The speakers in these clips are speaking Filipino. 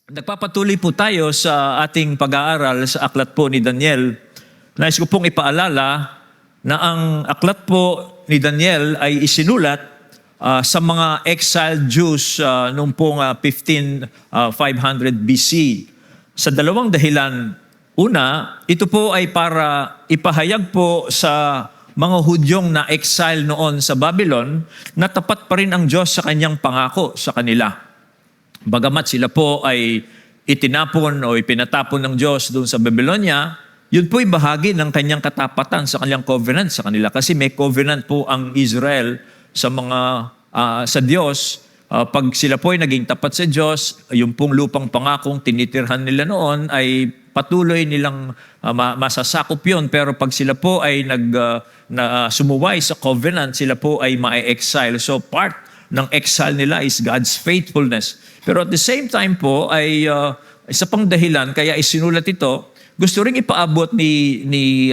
Nagpapatuloy po tayo sa ating pag-aaral sa aklat po ni Daniel. Nais ko pong ipaalala na ang aklat po ni Daniel ay isinulat sa mga exiled Jews noong pong 500 BC. Sa dalawang dahilan. Una, ito po ay para ipahayag po sa mga Hudyong na exile noon sa Babylon na tapat pa rin ang Diyos sa kanyang pangako sa kanila. Bagamat sila po ay itinapon o ipinatapon ng Diyos doon sa Babylonia, yun po ay bahagi ng kanyang katapatan sa kanyang covenant sa kanila. Kasi may covenant po ang Israel sa sa Diyos. Pag sila po ay naging tapat sa Diyos, yung pong lupang pangakong tinitirhan nila noon ay patuloy nilang masasakop yun. Pero pag sila po ay sumuway sa covenant, sila po ay ma-exile. So part ng exile nila is God's faithfulness. Pero at the same time po ay isa pang dahilan kaya isinulat ito, gusto ring ipaabot ni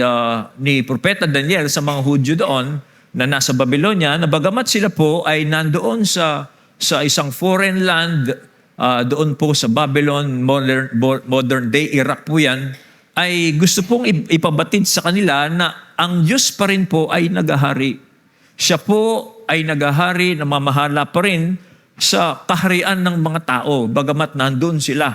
Propeta Daniel sa mga Hudyo doon na nasa Babylonia na bagamat sila po ay nandoon sa isang foreign land, doon po sa Babylon, modern day Iraq po yan, ay gusto pong ipabatid sa kanila na ang Diyos pa rin po ay naghahari. Siya po ay naghahari, namamahala pa rin sa kaharian ng mga tao, bagamat nandun sila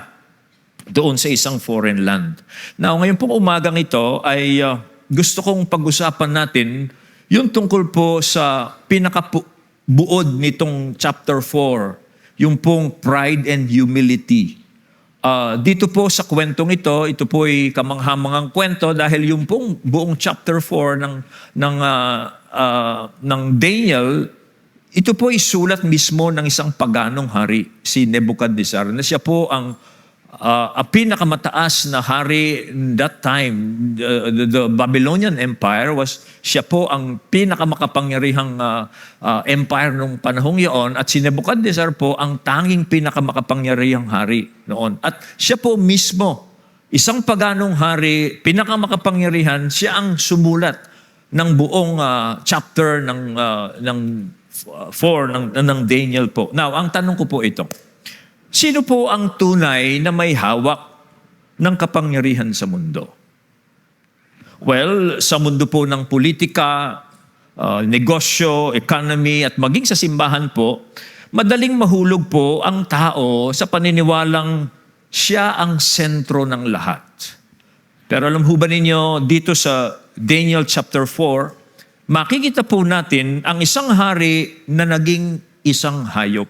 doon sa isang foreign land. Now, ngayon pong umagang ito ay gusto kong pag-usapan natin yung tungkol po sa pinakabuod nitong chapter 4, yung pong pride and humility. Dito po sa kwentong ito po ay kamanghamangang kwento dahil yung pong buong chapter 4 ng Daniel, ito po ay sulat mismo ng isang paganong hari, si Nebuchadnezzar, na siya po ang pinakamataas na hari that time. The Babylonian Empire siya po ang pinakamakapangyarihang empire nung panahong iyon, at si Nebuchadnezzar po ang tanging pinakamakapangyarihang hari noon. At siya po mismo, isang paganong hari, pinakamakapangyarihan, siya ang sumulat ng buong chapter ng 4 ng Daniel po. Now, ang tanong ko po ito. Sino po ang tunay na may hawak ng kapangyarihan sa mundo? Well, sa mundo po ng politika, negosyo, economy, at maging sa simbahan po, madaling mahulog po ang tao sa paniniwalang siya ang sentro ng lahat. Pero alam ho ba ninyo, dito sa Daniel chapter 4, makikita po natin ang isang hari na naging isang hayop.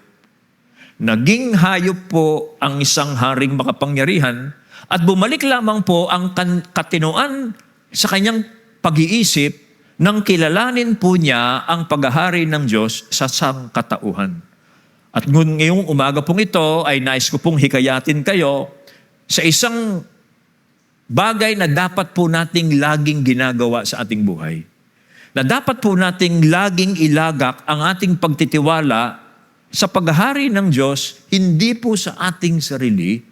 Naging hayop po ang isang haring makapangyarihan at bumalik lamang po ang katinoan sa kanyang pag-iisip nang kilalanin po niya ang paghahari ng Diyos sa sangkatauhan. At ngayong umaga pong ito ay nais ko pong hikayatin kayo sa isang bagay na dapat po nating laging ginagawa sa ating buhay. Na dapat po nating laging ilagak ang ating pagtitiwala sa paghahari ng Diyos, hindi po sa ating sarili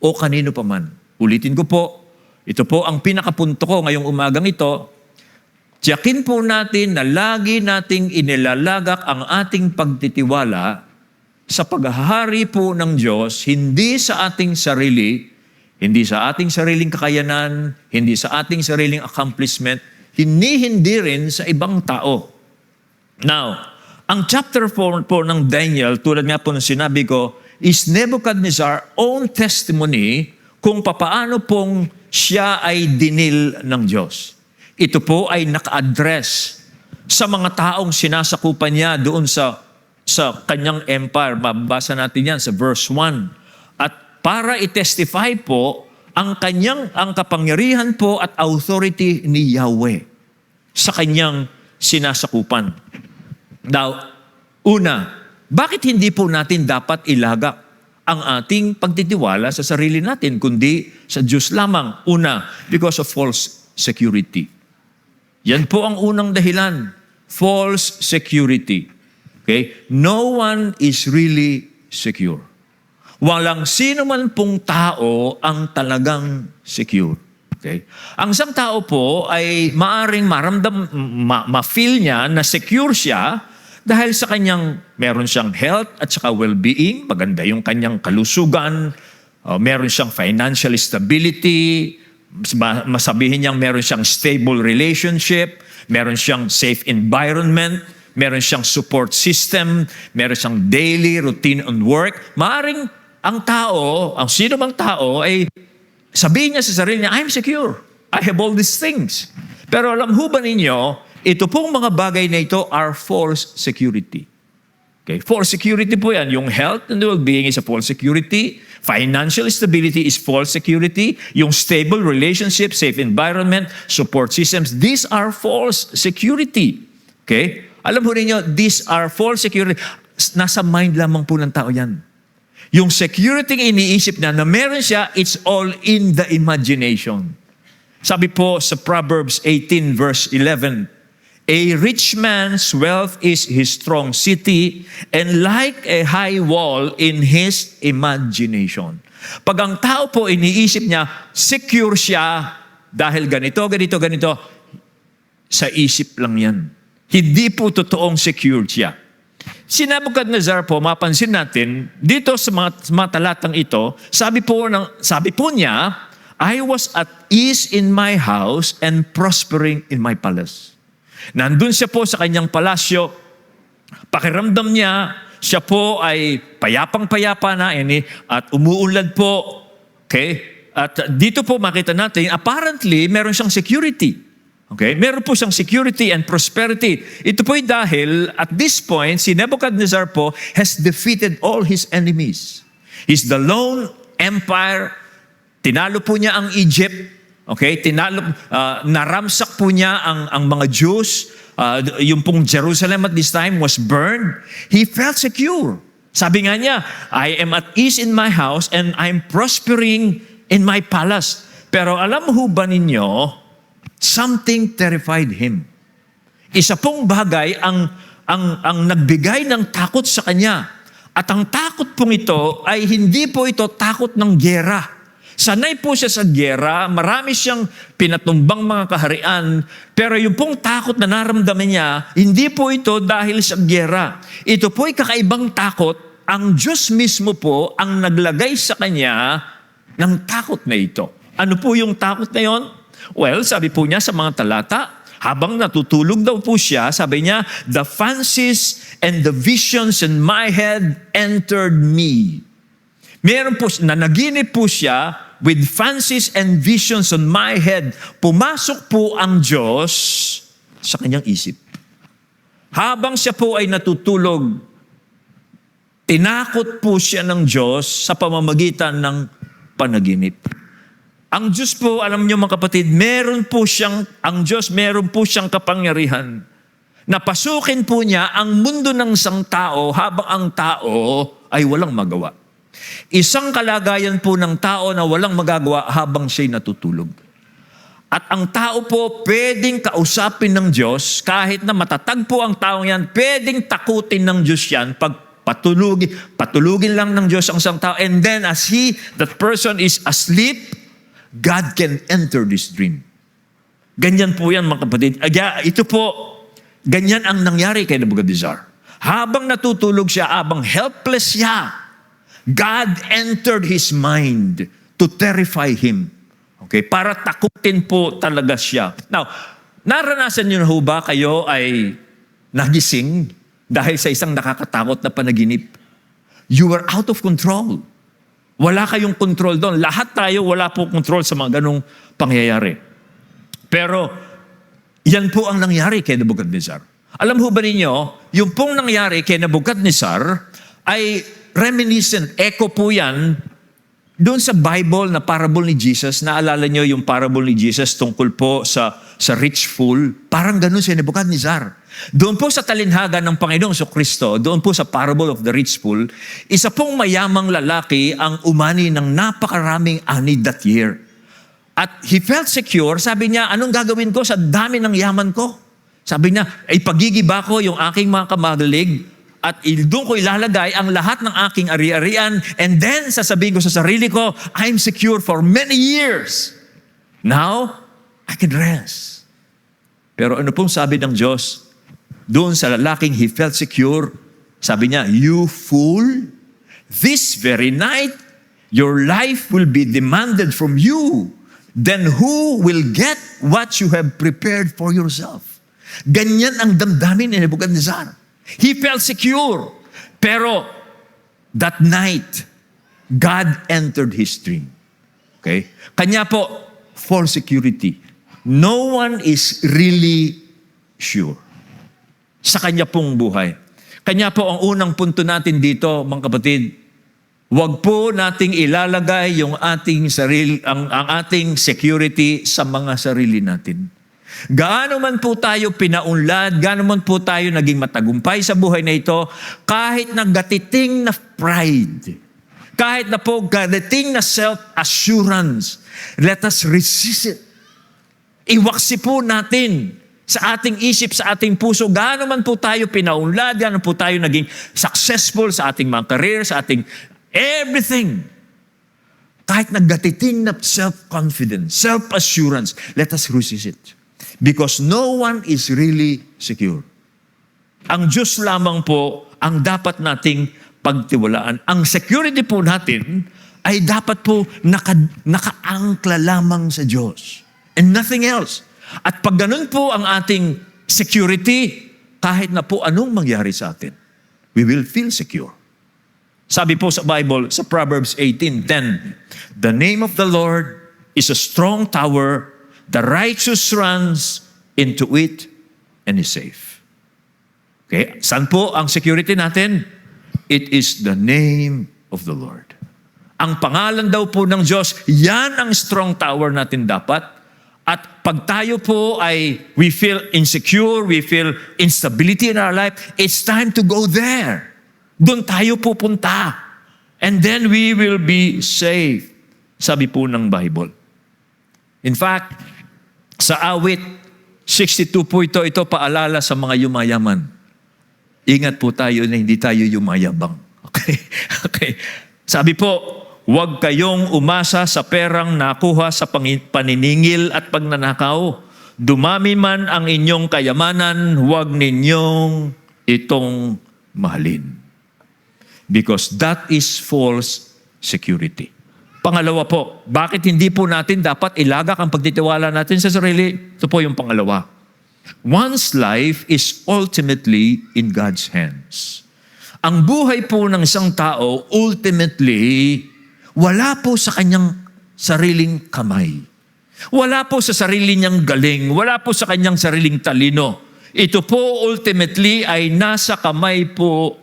o kanino paman. Ulitin ko po, ito po ang pinakapunto ko ngayong umagang ito. Tiyakin po natin na lagi nating inilalagak ang ating pagtitiwala sa paghahari po ng Diyos, hindi sa ating sarili, hindi sa ating sariling kakayanan, hindi sa ating sariling accomplishment, hindi rin sa ibang tao. Now, ang chapter 4 po ng Daniel, tulad nga po ng sinabi ko, is Nebuchadnezzar's own testimony kung papaano pong siya ay dinil ng Diyos. Ito po ay naka-address sa mga taong sinasakupan niya doon sa kanyang empire. Mababasa natin yan sa verse 1. At para i-testify po ang kapangyarihan po at authority ni Yahweh sa kanyang sinasakupan. Now, una, bakit hindi po natin dapat ilagak ang ating pagtitiwala sa sarili natin, kundi sa Diyos lamang? Una, because of false security. Yan po ang unang dahilan, false security. Okay? No one is really secure. Walang sino man pong tao ang talagang secure. Okay? Ang isang tao po ay maaring ma-feel niya na secure siya dahil sa kanyang, meron siyang health at saka well-being, maganda yung kanyang kalusugan, Meron siyang financial stability, masabihin niyang meron siyang stable relationship, meron siyang safe environment, meron siyang support system, meron siyang daily routine on work. Maaring ang tao, ang sino bang tao ay sabihin niya sa sarili niya, I'm secure. I have all these things. Pero alam ho ba ninyo, ito pong mga bagay na ito are false security. Okay? False security po yan. Yung health and well-being is a false security. Financial stability is false security. Yung stable relationship, safe environment, support systems, these are false security. Okay? Alam mo ninyo, these are false security. Nasa mind lamang po ng tao yan. Yung security iniisip na meron siya, it's all in the imagination. Sabi po sa Proverbs 18 verse 11, a rich man's wealth is his strong city, and like a high wall in his imagination. Pag ang tao po iniisip niya, secure siya dahil ganito, sa isip lang yan. Hindi po totoong secure siya. Si Nebuchadnezzar po, mapansin natin, dito sa mga talatang ito, sabi po niya, I was at ease in my house and prospering in my palace. Nandun siya po sa kanyang palasyo, pakiramdam niya, siya po ay payapang-payapa na at umuunlad po. Okay? At dito po makita natin, apparently, meron siyang security. Okay? Meron po siyang security and prosperity. Ito po'y dahil, at this point, si Nebuchadnezzar po has defeated all his enemies. He's the lone empire. Tinalo po niya ang Egypt. Okay? Naramsak po niya ang mga Jews. Yung pong Jerusalem at this time was burned. He felt secure. Sabi nga niya, I am at ease in my house and I'm prospering in my palace. Pero alam ho ba ninyo, something terrified him. Isa pong bagay ang nagbigay ng takot sa kanya. At ang takot pong ito ay hindi po ito takot ng giyera. Sanay po siya sa giyera, marami siyang pinatumbang mga kaharian, pero yung pong takot na naramdaman niya, hindi po ito dahil sa giyera. Ito po ay kakaibang takot. Ang Diyos mismo po ang naglagay sa kanya ng takot na ito. Ano po yung takot na yon? Well, sabi po niya sa mga talata, habang natutulog daw po siya, sabi niya, the fancies and the visions in my head entered me. Meron po, nanaginip po siya with fancies and visions on my head. Pumasok po ang Diyos sa kanyang isip. Habang siya po ay natutulog, tinakot po siya ng Diyos sa pamamagitan ng panaginip. Ang Diyos po, alam niyo mga kapatid, ang Diyos meron po siyang kapangyarihan na pasukin po niya ang mundo ng isang tao habang ang tao ay walang magawa. Isang kalagayan po ng tao na walang magagawa habang siya'y natutulog. At ang tao po pwedeng kausapin ng Diyos, kahit na matatag po ang taong yan, pwedeng takutin ng Diyos yan pag patulugin lang ng Diyos ang isang tao. And then as that person is asleep, God can enter this dream. Ganyan po yan mga kapatid. Ito po, ganyan ang nangyari kay Nebuchadnezzar. Habang natutulog siya, habang helpless siya, God entered his mind to terrify him. Okay? Para takutin po talaga siya. Now, naranasan niyo na ho ba kayo ay nagising dahil sa isang nakakatakot na panaginip? You were out of control. Wala kayong control doon. Lahat tayo wala po control sa mga ganong pangyayari. Pero, yan po ang nangyari kay Nebuchadnezzar. Alam ho ba ninyo, yung pong nangyari kay Nebuchadnezzar ay reminiscent, echo po yan doon sa Bible na parable ni Jesus. Naalala nyo yung parable ni Jesus tungkol po sa rich fool? Parang ganun si Nebuchadnezzar. Doon po sa talinhaga ng Panginoong Kristo, doon po sa parable of the rich fool, isa pong mayamang lalaki ang umani ng napakaraming ani that year. At he felt secure. Sabi niya, anong gagawin ko sa dami ng yaman ko? Sabi niya, ay pagigiba ko yung aking mga kamagalig at doon ko ilalagay ang lahat ng aking ari-arian, and then sasabihin ko sa sarili ko, I'm secure for many years. Now, I can rest. Pero ano pong sabi ng Diyos? Doon sa lalaking he felt secure, sabi niya, you fool, this very night, your life will be demanded from you. Then who will get what you have prepared for yourself? Ganyan ang damdamin ni Nebuchadnezzar. He felt secure. Pero that night, God entered his dream. Okay? Kanya po, for security. No one is really sure sa kanya pong buhay. Kanya po ang unang punto natin dito, mga kapatid, huwag po nating ilalagay yung ating sarili, ang ating security sa mga sarili natin. Gaano man po tayo pinaunlad, gaano man po tayo naging matagumpay sa buhay na ito, kahit nagatiting na pride, kahit na po gatiting na self-assurance, let us resist it. Iwaksi po natin sa ating isip, sa ating puso, gaano man po tayo pinaunlad, gaano po tayo naging successful sa ating mga career, sa ating everything. Kahit nagatiting na self-confidence, self-assurance, let us resist it. Because no one is really secure. Ang Diyos lamang po ang dapat nating pagtiwalaan. Ang security po natin ay dapat po nakaangkla lamang sa Diyos. And nothing else. At pag ganun po ang ating security, kahit na po anong mangyari sa atin, we will feel secure. Sabi po sa Bible, sa Proverbs 18:10, the name of the Lord is a strong tower, the righteous runs into it and is safe. Okay, saan po ang security natin? It is the name of the Lord. Ang pangalan daw po ng Diyos, yan ang strong tower natin dapat. At pag tayo po ay we feel insecure, we feel instability in our life, it's time to go there. Doon tayo pupunta. And then we will be safe. Sabi po ng Bible. In fact, sa awit 62 po ito paalala sa mga yumayaman. Ingat po tayo na hindi tayo yumayabang. Okay? Okay. Sabi po, huwag kayong umasa sa perang nakuha sa paniningil at pagnanakaw. Dumami man ang inyong kayamanan, huwag ninyong itong mahalin. Because that is false security. Pangalawa po, bakit hindi po natin dapat ilagak ang pagtitiwala natin sa sarili? Ito po yung pangalawa. One's life is ultimately in God's hands. Ang buhay po ng isang tao, ultimately, wala po sa kanyang sariling kamay. Wala po sa sarili niyang galing. Wala po sa kanyang sariling talino. Ito po ultimately ay nasa kamay po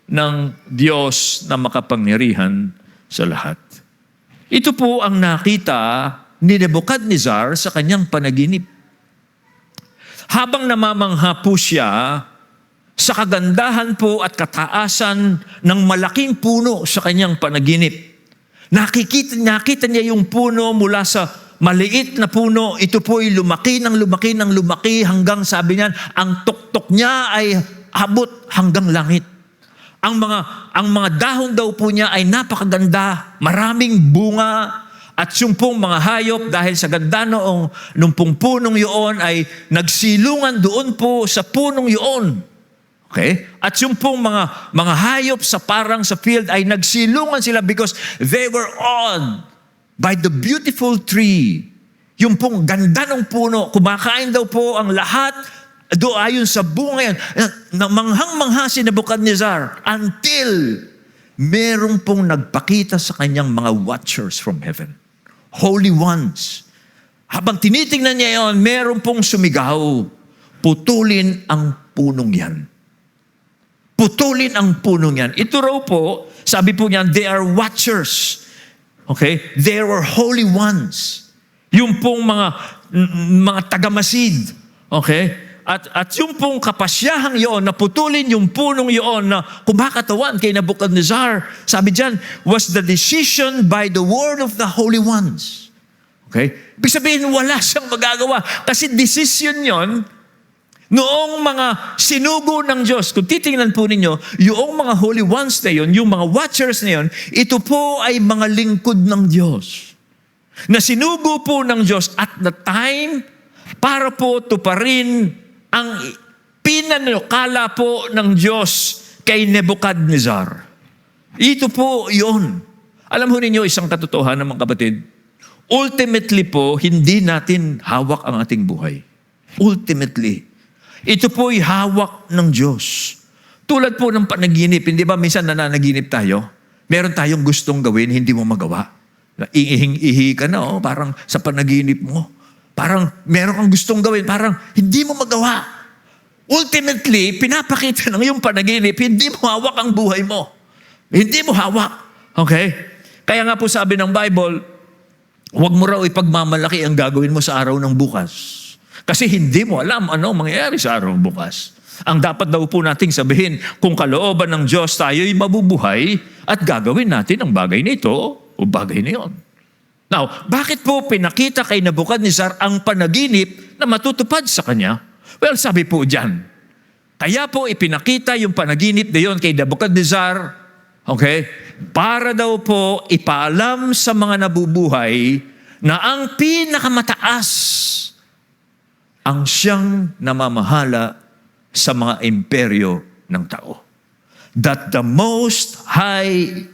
ng Diyos na makapangyarihan sa lahat. Ito po ang nakita ni Nebuchadnezzar sa kanyang panaginip. Habang namamangha po siya sa kagandahan po at kataasan ng malaking puno sa kanyang panaginip. Nakita niya yung puno mula sa maliit na puno. Ito po ay lumaki hanggang sabi niya, ang tuktok niya ay abot hanggang langit. Ang mga dahon daw po niya ay napakaganda, maraming bunga, at yung pong mga hayop dahil sa ganda nung pong punong yun ay nagsilungan doon po sa punong yun. Okay? At yung pong mga hayop sa field ay nagsilungan sila because they were awed by the beautiful tree. Yung pong ganda ng puno, kumakain daw po ang lahat ayon sa bunga yan. Manghang-mangha si Nebuchadnezzar until merong pong nagpakita sa kanyang mga watchers from heaven. Holy ones. Habang tinitingnan niya yon, merong pong sumigaw, putulin ang punong yan. Putulin ang punong yan. Ito raw po, sabi po niyan, they are watchers. Okay? They were holy ones. Yung pong mga tagamasid. Okay? At yung pong kapasyahang yun, na putulin yung punong yun na kumakatawan kay Nebuchadnezzar, sabi dyan, was the decision by the word of the holy ones. Okay? Ibig sabihin, wala siyang magagawa. Kasi decision yon noong mga sinugo ng Diyos. Kung titingnan po ninyo, yung mga holy ones na yun, yung mga watchers na yun, ito po ay mga lingkod ng Diyos. Na sinugo po ng Diyos at the time para po tuparin ang pinanukala po ng Diyos kay Nebuchadnezzar. Ito po yun. Alam ho ninyo, isang katotohanan mga kapatid, ultimately po, hindi natin hawak ang ating buhay. Ultimately. Ito po'y hawak ng Diyos. Tulad po ng panaginip, hindi ba minsan nananaginip tayo? Meron tayong gustong gawin, hindi mo magawa. Ihi ka na, parang sa panaginip mo. Parang meron kang gustong gawin, parang hindi mo magawa. Ultimately, pinapakita ng yung panaginip, hindi mo hawak ang buhay mo. Hindi mo hawak. Okay? Kaya nga po sabi ng Bible, huwag mo raw ipagmamalaki ang gagawin mo sa araw ng bukas. Kasi hindi mo alam ano mangyayari sa araw ng bukas. Ang dapat daw po nating sabihin, kung kalooban ng Diyos tayo'y mabubuhay at gagawin natin ang bagay nito o bagay na yun. Now, bakit po pinakita kay Nebuchadnezzar ang panaginip na matutupad sa kanya? Well, sabi po dyan, kaya po ipinakita yung panaginip na yun kay Nebuchadnezzar, okay, para daw po ipaalam sa mga nabubuhay na ang pinakamataas ang siyang namamahala sa mga imperyo ng tao. That the Most High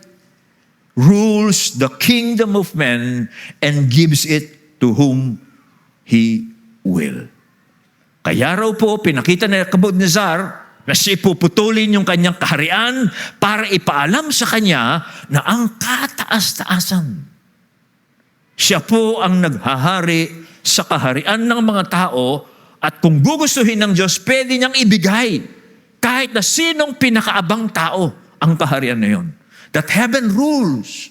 rules the kingdom of men and gives it to whom He will. Kaya raw po, pinakita ni Nebuchadnezzar na siya puputulin yung kanyang kaharian para ipaalam sa kanya na ang kataas-taasan. Siya po ang naghahari sa kaharian ng mga tao at kung gugustuhin ng Diyos, pwede niyang ibigay kahit na sinong pinakaabang tao ang kaharian na yon. That heaven rules,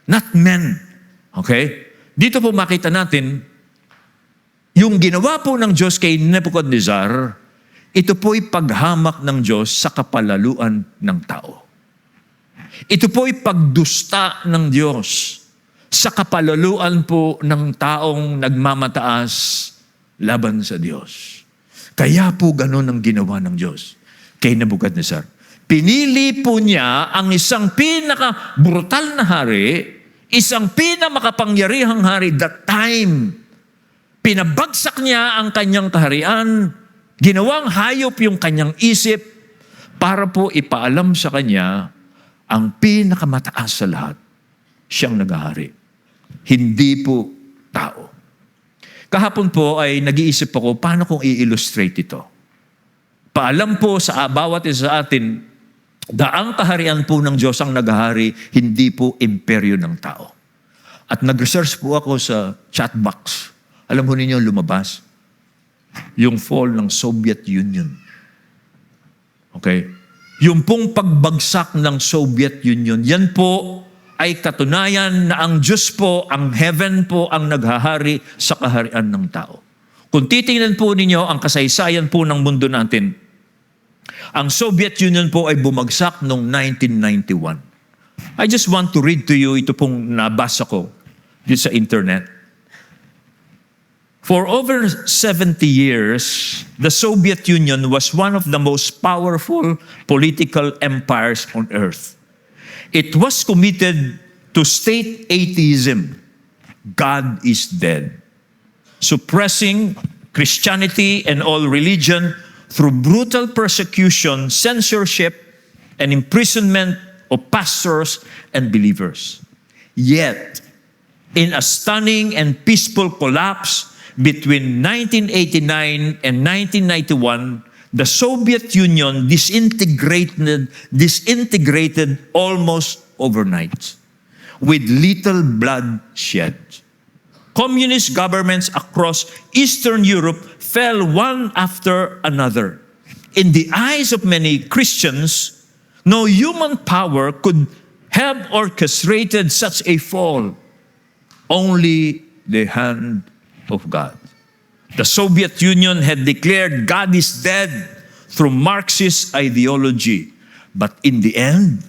not men. Okay? Dito po makita natin, yung ginawa po ng Diyos kay Nebuchadnezzar, ito po'y paghamak ng Diyos sa kapalaluan ng tao. Ito po'y pagdusta ng Diyos sa kapalaluan po ng taong nagmamataas laban sa Diyos. Kaya po ganun ang ginawa ng Diyos kay Nebuchadnezzar. Pinili po niya ang isang pinaka-brutal na hari, isang pinamakapangyarihang hari that time. Pinabagsak niya ang kanyang kaharian, ginawang hayop yung kanyang isip para po ipaalam sa kanya ang pinakamataas sa lahat. Siyang naghahari. Hindi po tao. Kahapon po ay nag-iisip ako, paano kung i-illustrate ito? Paalam po sa bawat isa sa atin, daang kaharian po ng Diyos ang naghahari, hindi po imperyo ng tao. At nag-research po ako sa chat box. Alam mo ninyo, lumabas yung fall ng Soviet Union. Okay? Yung pong pagbagsak ng Soviet Union, yan po ay katunayan na ang Diyos po, ang heaven po, ang naghahari sa kaharian ng tao. Kung titingnan po ninyo ang kasaysayan po ng mundo natin, ang Soviet Union po ay bumagsak noong 1991. I just want to read to you, ito pong nabasa ko dito sa internet. For over 70 years, the Soviet Union was one of the most powerful political empires on earth. It was committed to state atheism. God is dead. Suppressing Christianity and all religion through brutal persecution, censorship, and imprisonment of pastors and believers. Yet, in a stunning and peaceful collapse between 1989 and 1991, the Soviet Union disintegrated almost overnight with little bloodshed. Communist governments across Eastern Europe fell one after another. In the eyes of many Christians, no human power could have orchestrated such a fall. Only the hand of God. The Soviet Union had declared God is dead through Marxist ideology. But in the end,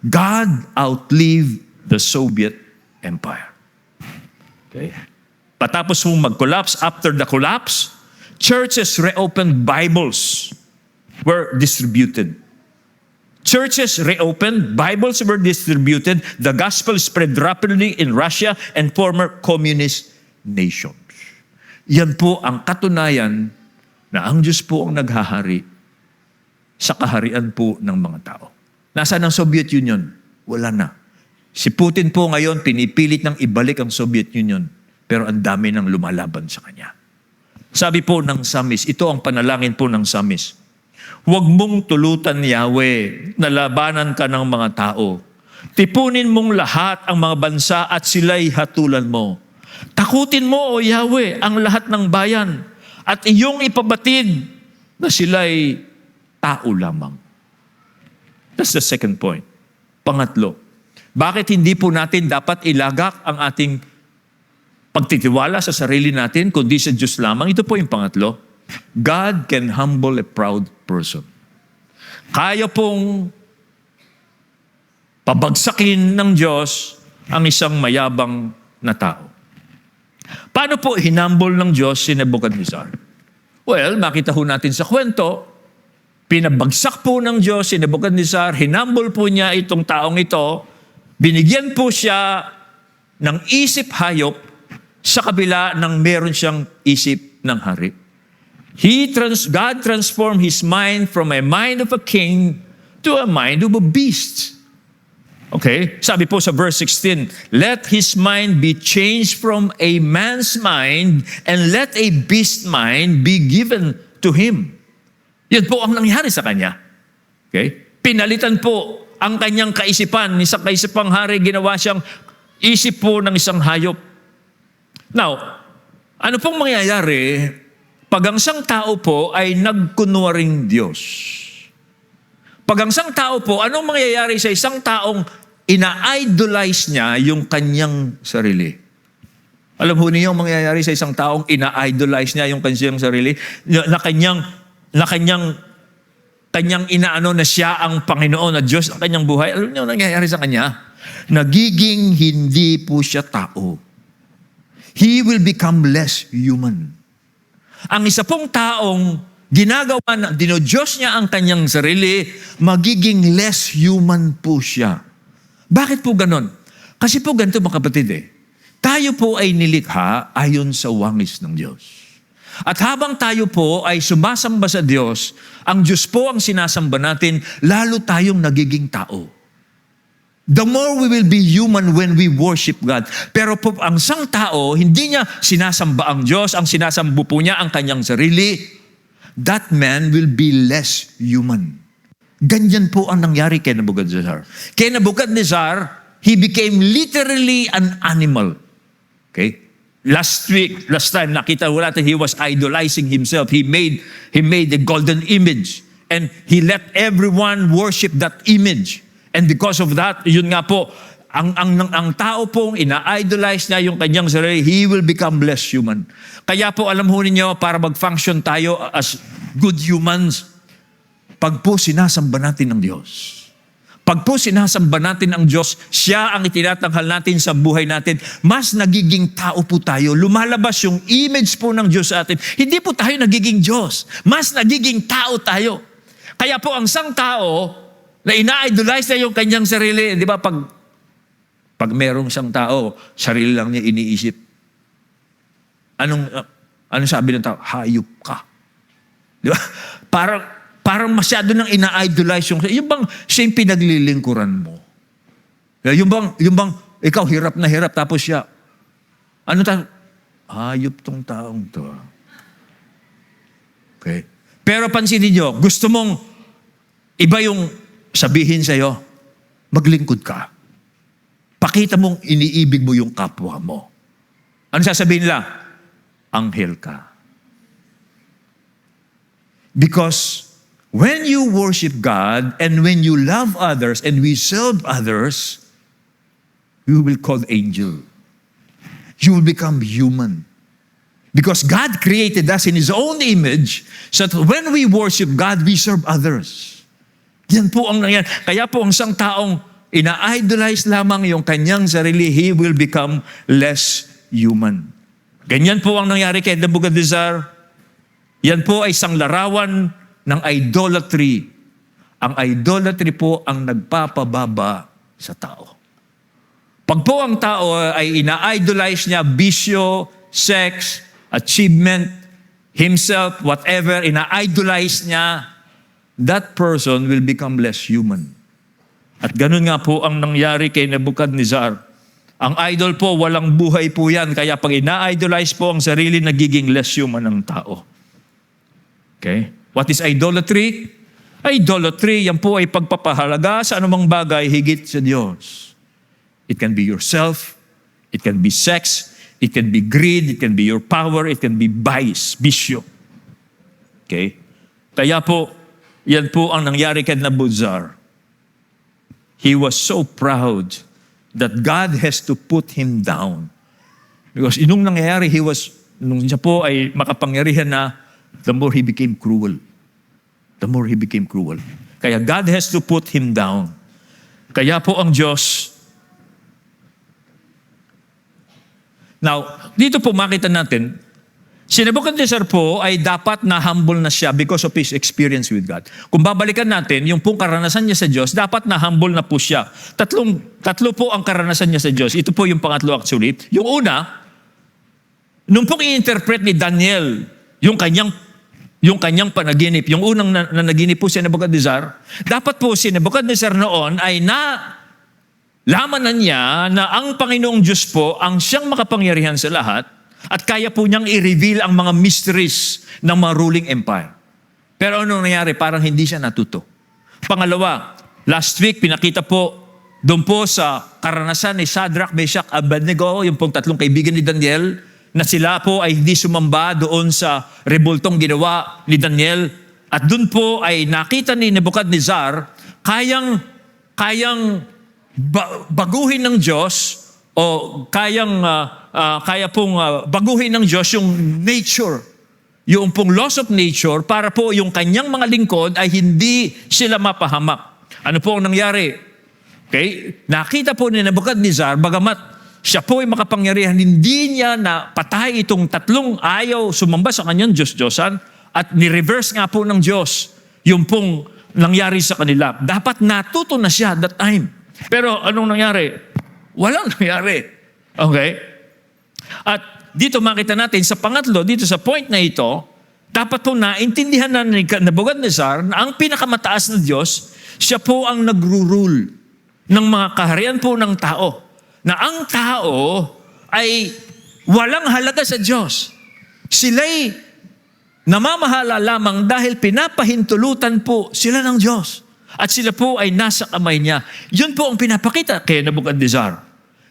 God outlived the Soviet Empire. Okay? Patapos mong mag-collapse, after the collapse, churches reopened, Bibles were distributed. Churches reopened, Bibles were distributed, the gospel spread rapidly in Russia and former communist nations. Yan po ang katunayan na ang Diyos po ang naghahari sa kaharian po ng mga tao. Nasaan ang Soviet Union? Wala na. Si Putin po ngayon, pinipilit ng ibalik ang Soviet Union. Pero ang dami ng lumalaban sa kanya. Sabi po ng Psalmist, ito ang panalangin po ng Psalmist. Huwag mong tulutan, Yahweh, na labanan ka ng mga tao. Tipunin mong lahat ang mga bansa at sila'y hatulan mo. Takutin mo, O Yahweh, ang lahat ng bayan at iyong ipabatid na sila'y tao lamang. That's the second point. Pangatlo, bakit hindi po natin dapat ilagak ang ating pagtitiwala sa sarili natin, kundi sa Diyos lamang? Ito po yung pangatlo. God can humble a proud person. Kaya pong pabagsakin ng Diyos ang isang mayabang na tao. Paano po hinumble ng Diyos si Nebuchadnezzar? Well, makita ho natin sa kwento, pinabagsak po ng Diyos si Nebuchadnezzar, hinumble po niya itong taong ito, binigyan po siya ng isip hayop sa kabila ng meron siyang isip ng hari. God transformed his mind from a mind of a king to a mind of a beast. Okay? Sabi po sa verse 16, let his mind be changed from a man's mind and let a beast mind be given to him. Yan po ang nangyari sa kanya. Okay? Pinalitan po ang kanyang kaisipan. Isang kaisipang hari, ginawa siyang isip po ng isang hayop. Now, ano pong mangyayari pag ang isang tao po ay nagkunwaring Diyos? Pag ang isang tao po, anong mangyayari sa isang taong ina-idolize niya yung kanyang sarili? Alam ho niyo ang mangyayari sa isang taong ina-idolize niya yung kanyang sarili? Na kanyang inaano na siya ang Panginoon, na Diyos ang kanyang buhay. Alam niyo ang nangyayari sa kanya? Nagiging hindi po siya tao. He will become less human. Ang isa pong taong ginagawa na dinodiyos niya ang kanyang sarili, magiging less human po siya. Bakit po ganon? Kasi po ganito mga kapatid tayo po ay nilikha ayon sa wangis ng Diyos. At habang tayo po ay sumasamba sa Diyos, ang Diyos po ang sinasamba natin, lalo tayong nagiging tao. The more we will be human when we worship God. Pero po ang isang tao, hindi niya sinasamba ang Diyos, ang sinasambo po niya ang kanyang sarili, that man will be less human. Ganyan po ang nangyari kay Nebuchadnezzar. Kay Nebuchadnezzar, he became literally an animal. Okay? Last time, nakita ko natin, he was idolizing himself. He made a golden image. And he let everyone worship that image. And because of that, yun nga po, ang tao pong ina-idolize niya yung kanyang sarili, he will become less human. Kaya po, alam ho ninyo, para mag-function tayo as good humans, pag po sinasamba natin ang Diyos, pag po sinasamba natin ang Diyos, siya ang itinatanghal natin sa buhay natin, mas nagiging tao po tayo. Lumalabas yung image po ng Diyos sa atin. Hindi po tayo nagiging Diyos. Mas nagiging tao tayo. Kaya po ang isang tao na ina-idolize na yung kanyang sarili, di ba, pag merong isang tao, sarili lang niya iniisip. Anong sabi ng tao? Hayop ka. Di ba? Parang masyado nang ina-idolize yung bang siya yung pinaglilingkuran mo? Yung bang ikaw hirap na hirap tapos siya, hayop tong taong to. Okay? Pero pansinin niyo, gusto mong iba yung sabihin sa'yo, maglingkod ka. Pakita mong iniibig mo yung kapwa mo. Ano sasabihin nila? Anghel ka. Because when you worship God and when you love others and we serve others, you will call angel. You will become human. Because God created us in His own image so that when we worship God, we serve others. Yan po ang nangyayari. Kaya po ang isang taong ina-idolize lamang yung kanyang sarili, he will become less human. Ganyan po ang nangyari kay Nebuchadnezzar. Yan po ay isang larawan ng idolatry. Ang idolatry po ang nagpapababa sa tao. Pag po ang tao ay ina-idolize niya bisyo, sex, achievement, himself, whatever, ina-idolize niya, that person will become less human. At ganun nga po ang nangyari kay Nebuchadnezzar. Ang idol po, walang buhay po yan. Kaya pag ina-idolize po ang sarili, nagiging less human ang tao. Okay? What is idolatry? Idolatry, yan po ay pagpapahalaga sa anumang bagay higit sa Diyos. It can be yourself, it can be sex, it can be greed, it can be your power, it can be vice, bisyo. Okay? Kaya po, yan po ang nangyari kay Nebuchadnezzar. He was so proud that God has to put him down. Because inong nangyayari, nung siya po ay makapangyarihan na, the more he became cruel. The more he became cruel. Kaya God has to put him down. Kaya po ang Diyos. Now, dito po makita natin, si Nebuchadnezzar po ay dapat na humble na siya because of his experience with God. Kung babalikan natin, yung pong karanasan niya sa Diyos, dapat na humble na po siya. Tatlo po ang karanasan niya sa Diyos. Ito po yung pangatlo actually. Yung una, nung pong i-interpret ni Daniel, yung kanyang panaginip, yung unang nanaginip po si Nebuchadnezzar, dapat po si Nebuchadnezzar noon ay laman na niya na ang Panginoong Diyos po ang siyang makapangyarihan sa lahat at kaya po niyang i-reveal ang mga mysteries ng mga ruling empire. Pero ano nangyari? Parang hindi siya natuto. Pangalawa, last week pinakita po doon po sa karanasan ni Shadrach, Meshach, Abednego, yung pong tatlong kaibigan ni Daniel, na sila po ay hindi sumamba doon sa rebultong ginawa ni Daniel. At doon po ay nakita ni Nebuchadnezzar kayang baguhin ng Diyos o kaya pong baguhin ng Diyos yung nature, yung pong laws of nature para po yung kanyang mga lingkod ay hindi sila mapahamak. Ano po ang nangyari? Okay? Nakita po ni Nebuchadnezzar, bagamat siya po ay makapangyarihan, hindi niya na patay itong tatlong ayaw sumamba sa kanyang Diyos-Diyosan at ni-reverse nga po ng Diyos yung pong nangyari sa kanila. Dapat natuto na siya that time. Pero anong nangyari? Walang nangyari. Okay? At dito makita natin sa pangatlo, dito sa point na ito, dapat po naintindihan na ni Nebuchadnezzar na ang pinakamataas na Diyos, siya po ang nagro-rule ng mga kaharian po ng tao. Na ang tao ay walang halaga sa Diyos. Sila'y namamahala lamang dahil pinapahintulutan po sila ng Diyos. At sila po ay nasa kamay niya. Yun po ang pinapakita kay Nebuchadnezzar.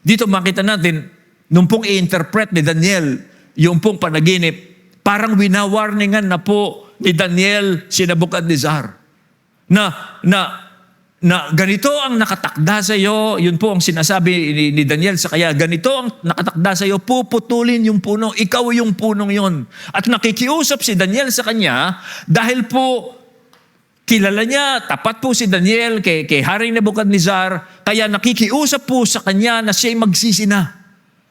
Dito makita natin, nung pong i-interpret ni Daniel, yung pong panaginip, parang winawarningan na po ni Daniel si Nebuchadnezzar. Na ganito ang nakatakda sa iyo, yun po ang sinasabi ni Daniel sa kanya, ganito ang nakatakda sa iyo, puputulin yung puno, ikaw yung punong yon. At nakikiusap si Daniel sa kanya dahil po kilala niya, tapat po si Daniel kay Haring Nebuchadnezzar, kaya nakikiusap po sa kanya na siya'y magsisina.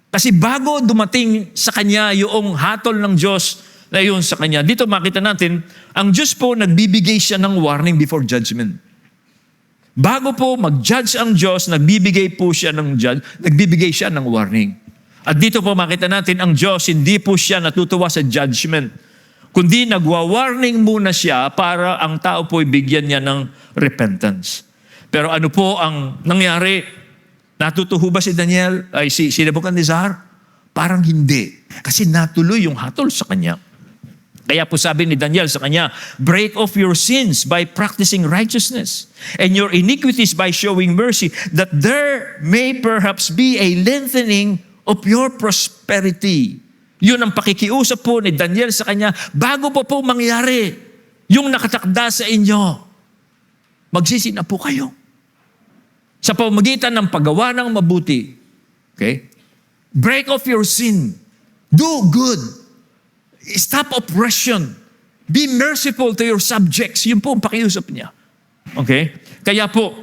Kasi bago dumating sa kanya yung hatol ng Diyos na yun sa kanya, dito makita natin, ang Diyos po nagbibigay siya ng warning before judgment. Bago po mag-judge ang Diyos, nagbibigay siya ng warning. At dito po makita natin ang Diyos, hindi po siya natutuwa sa judgment, kundi nagwa-warning muna siya para ang tao po'y bigyan niya ng repentance. Pero ano po ang nangyari? Natutuho ba si Daniel, si Nebuchadnezzar? Parang hindi. Kasi natuloy yung hatol sa kanya. Kaya po sabi ni Daniel sa kanya, break off your sins by practicing righteousness and your iniquities by showing mercy, that there may perhaps be a lengthening of your prosperity. Yun ang pakikiusap po ni Daniel sa kanya, bago pa po mangyari yung nakatakda sa inyo, magsisina po kayo. Sa pamamagitan ng paggawa ng mabuti. Okay? Break off your sin. Do good. Stop oppression. Be merciful to your subjects. Yun po ang pakiusap niya. Okay? Kaya po,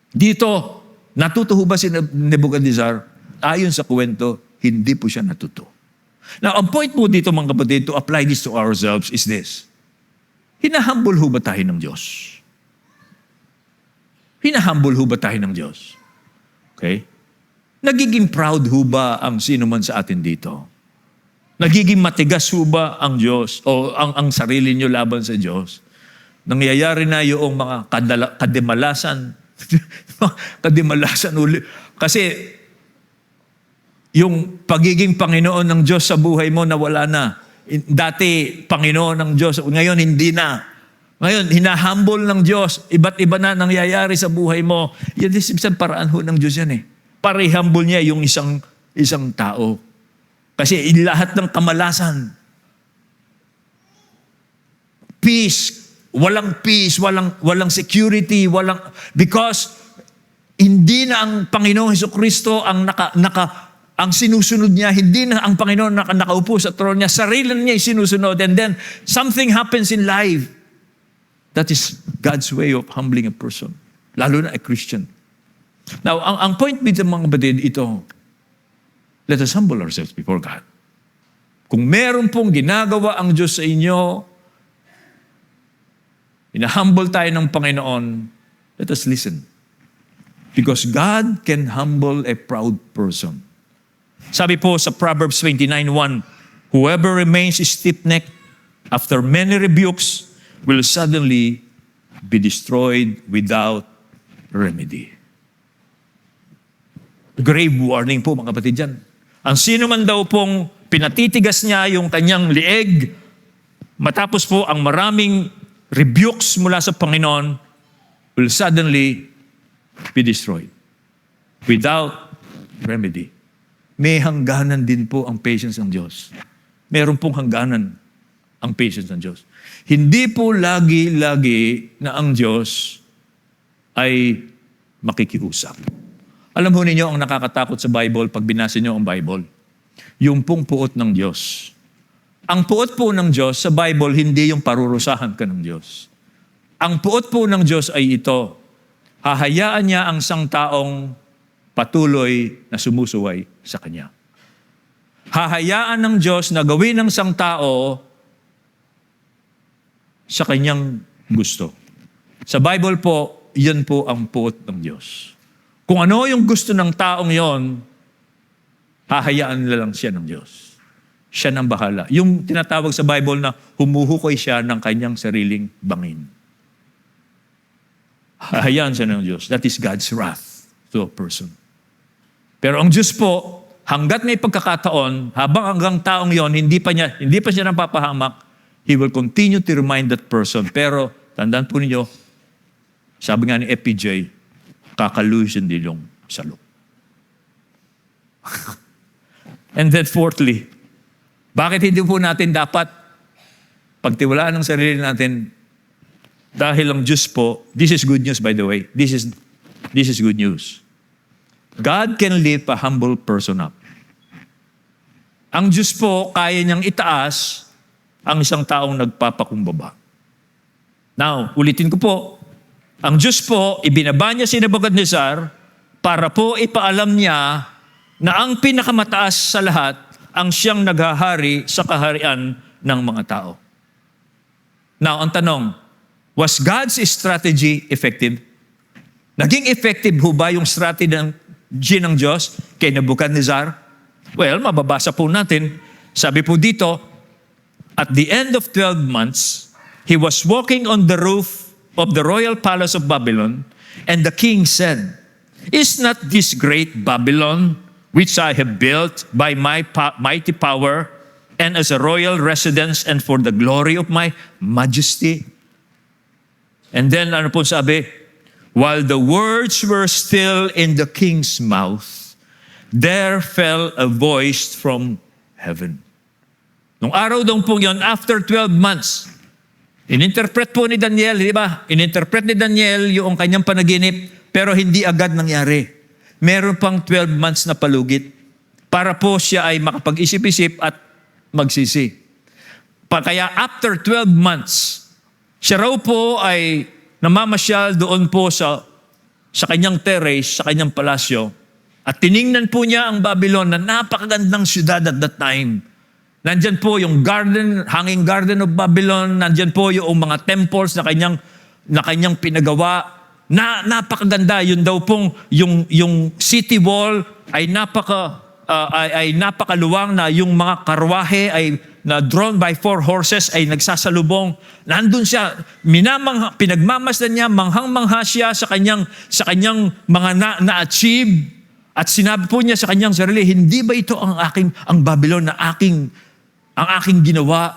dito, natutuho ba si Nebuchadnezzar? Ayon sa kwento, hindi po siya natuto. Now, ang point po dito mga kapatid, to apply this to ourselves is this. Hinahambol ho ba tayo ng Diyos? Hinahambol ho ba tayo ng Diyos? Okay? Nagiging proud ho ba ang sino man sa atin dito? Nagiging matigas ho ba ang Diyos o ang sarili nyo laban sa Diyos? Nangyayari na yung mga kadimalasan Kadimalasan uli. Kasi yung pagiging Panginoon ng Diyos sa buhay mo nawala na. Dati, Panginoon ng Diyos. Ngayon, hindi na. Ngayon, hinahumble ng Diyos. Iba't iba na nangyayari sa buhay mo. Yan is isang paraan ho ng Diyos yan eh. Para i-humble niya yung isang tao. Kasi lahat ng kamalasan, peace, walang security, because hindi na ang Panginoong Hesukristo ang sinusunod niya, hindi na ang Panginoon nakaupo sa throne niya, sarili niya sinusunod, and then something happens in life. That is God's way of humbling a person, lalo na a Christian. Now, ang point dito mga kapatid, ito, let us humble ourselves before God. Kung meron pong ginagawa ang Diyos sa inyo, hinahumble tayo ng Panginoon, let us listen. Because God can humble a proud person. Sabi po sa Proverbs 29:1, whoever remains stiff-necked after many rebukes will suddenly be destroyed without remedy. Grave warning po mga kapatid dyan. Ang sino man daw pong pinatitigas niya yung kanyang lieg, matapos po ang maraming rebukes mula sa Panginoon, will suddenly be destroyed without remedy. May hangganan din po ang patience ng Diyos. Meron pong hangganan ang patience ng Diyos. Hindi po lagi-lagi na ang Diyos ay makikiusap. Alam ho ninyo ang nakakatakot sa Bible pag binasa niyo ang Bible. Yung pong puot ng Diyos. Ang puot po ng Diyos sa Bible, hindi yung parurusahan ka ng Diyos. Ang puot po ng Diyos ay ito. Hahayaan niya ang isang taong patuloy na sumusuway sa Kanya. Hahayaan ng Diyos na gawin ng isang tao sa Kanyang gusto. Sa Bible po, yan po ang puot ng Diyos. Kung ano yung gusto ng taong yon, hahayaan na lang siya ng Diyos. Siya nang bahala. Yung tinatawag sa Bible na humuhukoy siya ng kanyang sariling bangin. Hahayaan siya ng Diyos. That is God's wrath to a person. Pero ang Diyos po, hanggat may pagkakataon, hanggang taong yon, hindi pa siya napapahamak, He will continue to remind that person. Pero, tandaan po ninyo, sabi nga ni FPJ, kakalusin din yung salok. And then fourthly, bakit hindi po natin dapat pagtiwalaan ng sarili natin dahil ang Diyos po, this is good news by the way, this is good news. God can lift a humble person up. Ang Diyos po, kaya niyang itaas ang isang taong nagpapakumbaba. Now, ulitin ko po, ang Diyos po, ibinaba niya si Nebuchadnezzar para po ipaalam niya na ang pinakamataas sa lahat ang siyang naghahari sa kaharian ng mga tao. Now, ang tanong, was God's strategy effective? Naging effective ho ba yung strategy ng Diyos kay Nebuchadnezzar? Well, mababasa po natin. Sabi po dito, at the end of 12 months, he was walking on the roof of the royal palace of Babylon, and the king said, is not this great Babylon, which I have built by my mighty power, and as a royal residence, and for the glory of my majesty? And then, ano po sabi? While the words were still in the king's mouth, there fell a voice from heaven. Nung araw daw po yun, after 12 months, ininterpret po ni Daniel, di ba? Ininterpret ni Daniel yung kanyang panaginip, pero hindi agad nangyari. Meron pang 12 months na palugit para po siya ay makapag-isip-isip at magsisi. Kaya after 12 months, siya raw po ay namamasyal doon po sa kanyang terrace, sa kanyang palasyo, at tiningnan po niya ang Babylon na napakagandang syudad at that time. Nandyan po yung garden, hanging garden of Babylon. Nandyan po yung mga temples na kanyang pinagawa. Napakaganda. Yun daw pong, yung city wall ay ay napakaluwang na yung mga karwahe ay na drawn by 4 horses ay nagsasalubong. Nandun siya, pinagmamasdan niya, manghang-mangha siya sa kanyang mga na-achieve. At sinabi po niya sa kanyang sarili, hindi ba ito ang Babylon ang aking ginawa,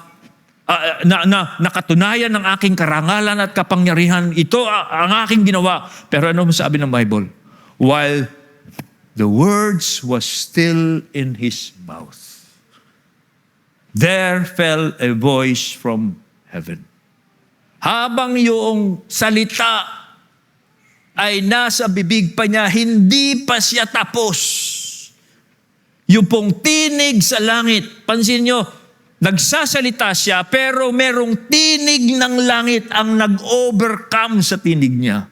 na katunayan ng aking karangalan at kapangyarihan? Ito ang aking ginawa. Pero ano sabi ng Bible? While the words was still in his mouth, there fell a voice from heaven. Habang yung salita ay nasa bibig pa niya, hindi pa siya tapos. Yung pong tinig sa langit, pansin nyo, nagsasalita siya, pero merong tinig ng langit ang nag-overcome sa tinig niya.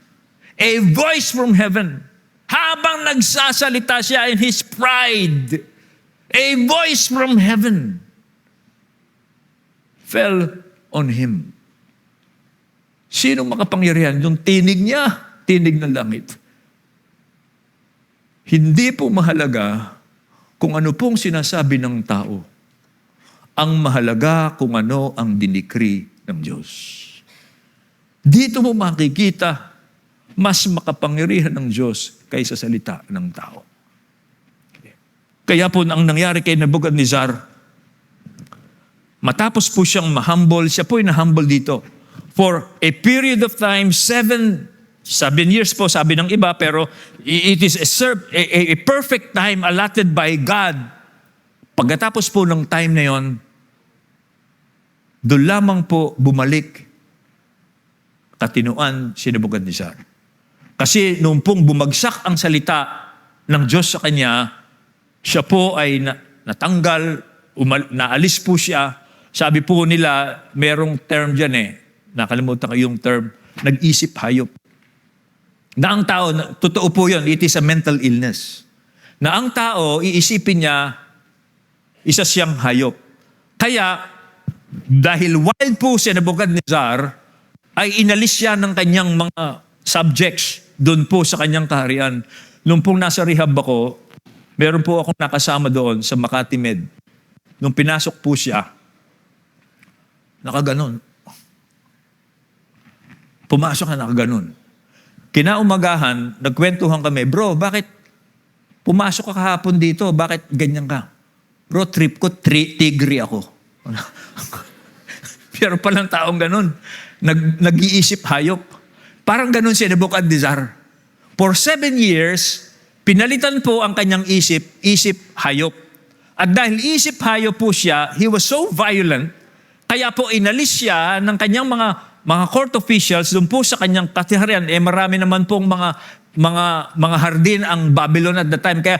A voice from heaven. Habang nagsasalita siya in his pride, a voice from heaven fell on him. Sino makapangyarihan? Yung tinig niya, tinig ng langit. Hindi po mahalaga kung ano pong sinasabi ng tao. Ang mahalaga kung ano ang dinikri ng Diyos. Dito mo makikita mas makapangyarihan ng Diyos kaysa salita ng tao. Kaya po ang nangyari kay Nebuchadnezzar, matapos po siyang ma-humble, siya po ay na-humble dito. For a period of time, 7 years po, sabi ng iba, pero it is a perfect time allotted by God. Pagkatapos po ng time na yon, doon lamang po bumalik katinuan si Nebuchadnezzar. Kasi noong pong bumagsak ang salita ng Diyos sa kanya, siya po ay natanggal, naalis po siya. Sabi po nila, merong term dyan nakalimutan ko yung term, nag-isip hayop. Na ang tao, totoo po yun, it is a mental illness. Na ang tao, iisipin niya, isa siyang hayop. Kaya, dahil wild po si Nebuchadnezzar, ay inalis siya ng kanyang mga subjects doon po sa kanyang kaharian. Nung pong nasa rehab ako, meron po akong nakasama doon sa Makati Med. Nung pinasok po siya, nakaganon. Pumasok na nakaganon. Kinaumagahan, nagkwentuhan kami, bro, bakit pumasok ka kahapon dito? Bakit ganyan ka? Bro, trip ko, tigri ako. Pero palang taong ganun. Nag-iisip hayop. Parang ganun si Nebuchadnezzar. For 7 years, pinalitan po ang kanyang isip hayop. At dahil isip hayop po siya, he was so violent, kaya po inalis siya ng kanyang mga court officials doon po sa kanyang katiharian. Marami naman pong mga hardin ang Babylon at the time. Kaya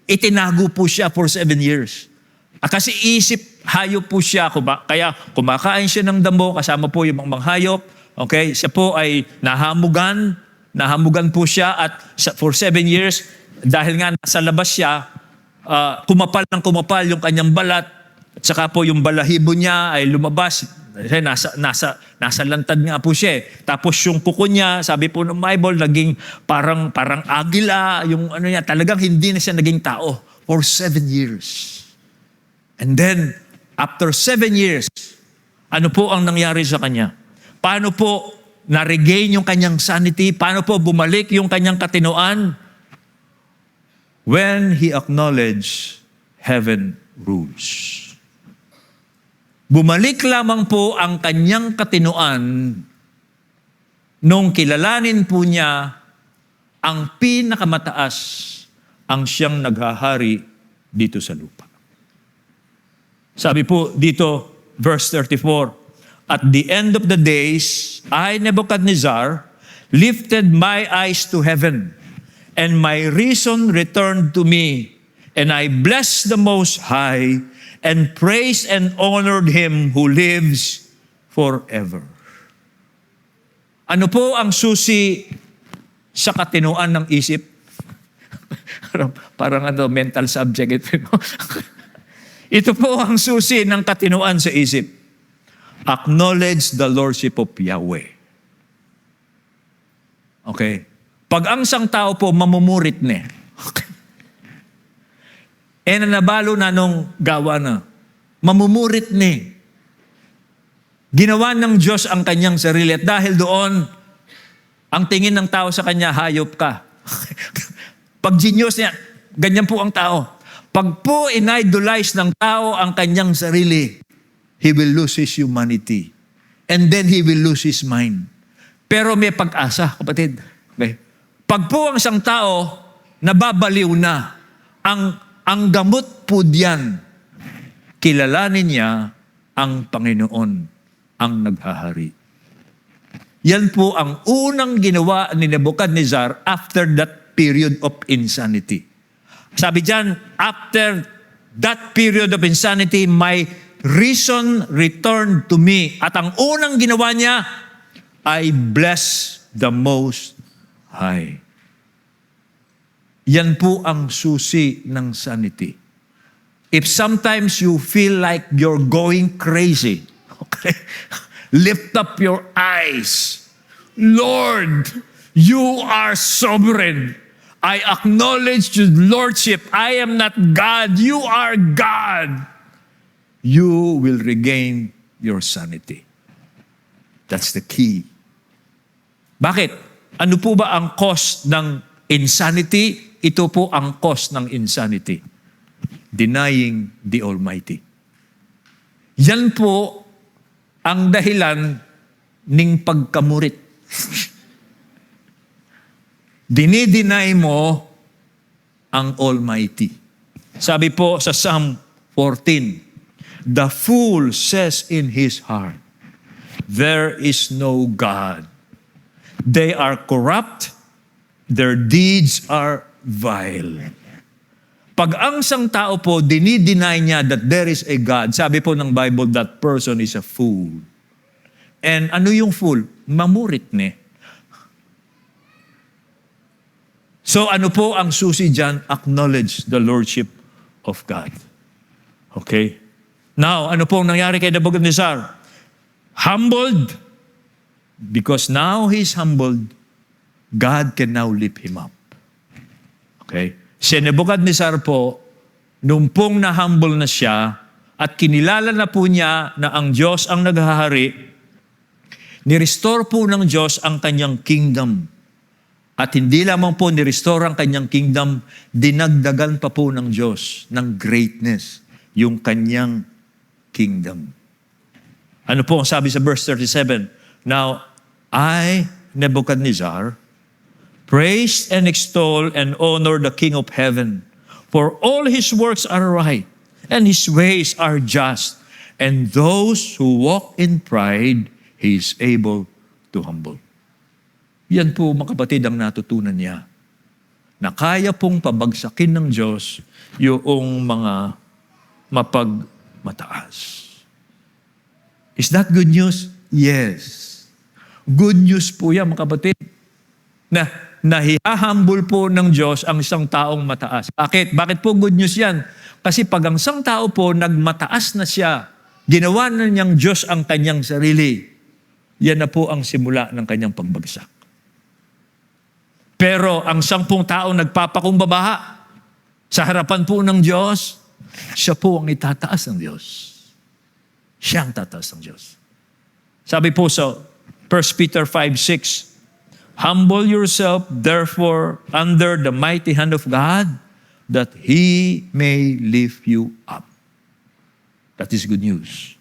itinago po siya for 7 years. Kasi isip hayop po siya. Kaya kumakain siya ng damo, kasama po yung mga hayop. Okay? Siya po ay nahamugan po siya at for 7 years, dahil nga nasa labas siya, kumapal yung kanyang balat. At saka po yung balahibo niya ay lumabas. Nasa lantad nga po siya. Tapos yung kuko niya, sabi po ng Bible, naging parang agila. Yung ano niya, talagang hindi na siya naging tao for 7 years. And then, after 7 years, ano po ang nangyari sa kanya? Paano po na-regain yung kanyang sanity? Paano po bumalik yung kanyang katinoan? When he acknowledged heaven rules. Bumalik lamang po ang kanyang katinoan nung kilalanin po niya ang pinakamataas ang siyang naghahari dito sa lupa. Sabi po dito, verse 34, at the end of the days, I, Nebuchadnezzar, lifted my eyes to heaven, and my reason returned to me, and I blessed the Most High, and praised and honored Him who lives forever. Ano po ang susi sa katinoan ng isip? Parang mental subject ito. Ito po ang susi ng katinoan sa isip. Acknowledge the Lordship of Yahweh. Okay? Pag ang isang tao po mamumurit nabalo na nung gawa na. Mamumurit ni. Ginawa ng Diyos ang kanyang sarili at dahil doon, ang tingin ng tao sa kanya, hayop ka. Pag genius niya, ganyan po ang tao. Pag po in-idolize ng tao ang kanyang sarili, he will lose his humanity. And then he will lose his mind. Pero may pag-asa, kapatid. Okay? Pag po ang isang tao, nababaliw na, ang gamot po diyan, kilalanin niya ang Panginoon, ang naghahari. Yan po ang unang ginawa ni Nebuchadnezzar after that period of insanity. Sabi diyan, after that period of insanity, my reason returned to me. At ang unang ginawa niya, I bless the Most High. Yan po ang susi ng sanity. If sometimes you feel like you're going crazy, okay, lift up your eyes. Lord, you are sovereign. I acknowledge your Lordship. I am not God. You are God. You will regain your sanity. That's the key. Bakit? Ano po ba ang cause ng insanity? Ito po ang cause ng insanity. Denying the Almighty. Yan po ang dahilan ng pagkamurit. Dinideny mo ang Almighty. Sabi po sa Psalm 14, the fool says in his heart, there is no God. They are corrupt, their deeds are vile. Pag ang isang tao po, dinideny niya that there is a God, sabi po ng Bible, that person is a fool. And ano yung fool? Mamurit ni. So ano po ang susi dyan? Acknowledge the Lordship of God. Okay? Now, ano po ang nangyari kay Nebuchadnezzar? Humbled. Because now he's humbled, God can now lift him up. Okay? Si Nebuchadnezzar po, nung pong na-humble na siya, at kinilala na po niya na ang Diyos ang naghahari, ni-restore po ng Diyos ang kanyang kingdom. At hindi lamang po ni-restore ang kanyang kingdom, dinagdagan pa po ng Diyos ng greatness, yung kanyang kingdom. Ano po ang sabi sa verse 37? Now, I, Nebuchadnezzar, praise and extol and honor the King of heaven, for all his works are right, and his ways are just, and those who walk in pride, he is able to humble. Yan po, mga kapatid, ang natutunan niya, na kaya pong pabagsakin ng Diyos yung mga mapagmataas. Is that good news? Yes. Good news po yan, mga kapatid. Na nahihamble po ng Diyos ang isang taong mataas. Bakit? Bakit po good news yan? Kasi pag ang isang tao po nagmataas na siya, ginawa na niyang Diyos ang kanyang sarili, yan na po ang simula ng kanyang pagbagsak. Pero ang 10 tao nagpapakumbaba sa harapan po ng Diyos, siya po ang itataas ng Diyos. Siya ang tataas ng Diyos. Sabi po sa 1 Peter 5:6, humble yourself, therefore, under the mighty hand of God, that He may lift you up. That is good news.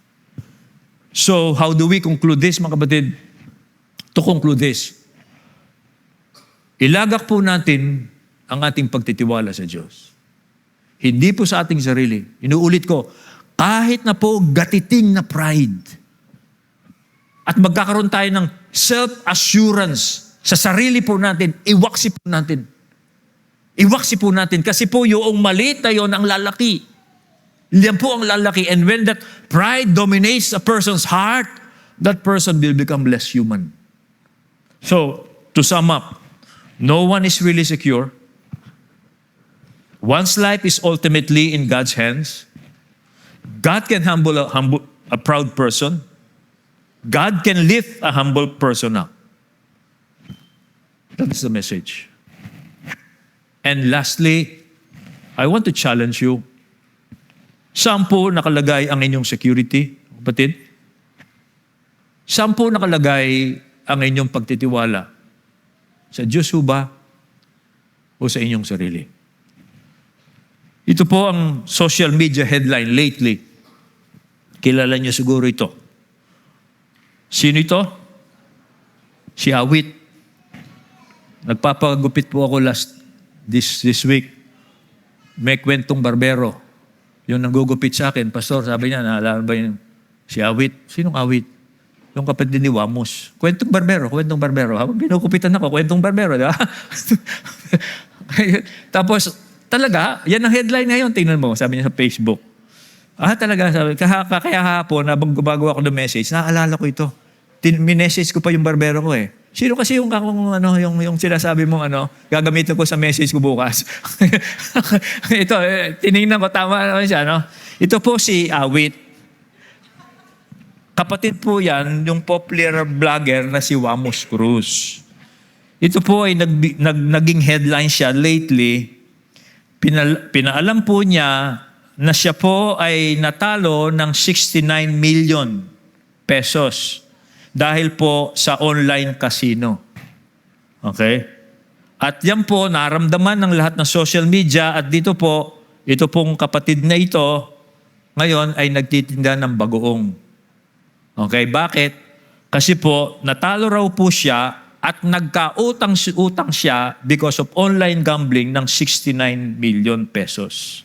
So, how do we conclude this, mga kapatid? To conclude this, ilagak po natin ang ating pagtitiwala sa Diyos. Hindi po sa ating sarili. Inuulit ko, kahit na po gatiting na pride, at magkakaroon tayo ng self-assurance sa sarili po natin, iwaksi po natin. Iwaksi po natin. Kasi po yung maliit na yun ang lalaki. Yan po ang lalaki. And when that pride dominates a person's heart, that person will become less human. So, to sum up, no one is really secure. One's life is ultimately in God's hands. God can humble a proud person. God can lift a humble person up. That's the message. And lastly, I want to challenge you. Saan po nakalagay ang inyong security, kapatid? Saan po nakalagay ang inyong pagtitiwala? Sa Diyos ho ba o sa inyong sarili? Ito po ang social media headline lately. Kilala niyo siguro ito. Sino ito? Si Awit. Nagpapagupit po ako this week. May kwentong barbero. Yung nanggugupit sa akin, pastor, sabi niya, naalala ba yung si Awit? Sinong Awit? Yung kapatid ni Wamos. Kwentong barbero. Habang binukupitan ako, kwentong barbero, di ba? Tapos, talaga, yan ang headline ngayon. Tingnan mo, sabi niya sa Facebook. Talaga, sabi, kaya hapon, habang gumagawa ko ng message, naaalala ko ito. Minessage ko pa yung barbero ko eh. Sino kasi yung sinasabi mong gagamitin ko sa message ko bukas? Ito, tinignan ko, tama naman siya, no? Ito po si Awit. Kapatid po yan, yung popular vlogger na si Wamos Cruz. Ito po ay naging headline siya lately. Pinaalam po niya na siya po ay natalo ng 69 million pesos dahil po sa online casino. Okay? At yan po, naramdaman ng lahat ng social media at dito po, ito pong kapatid na ito, ngayon ay nagtitinda ng bagoong. Okay, bakit? Kasi po, natalo raw po siya at nagkautang siya because of online gambling ng 69 million pesos.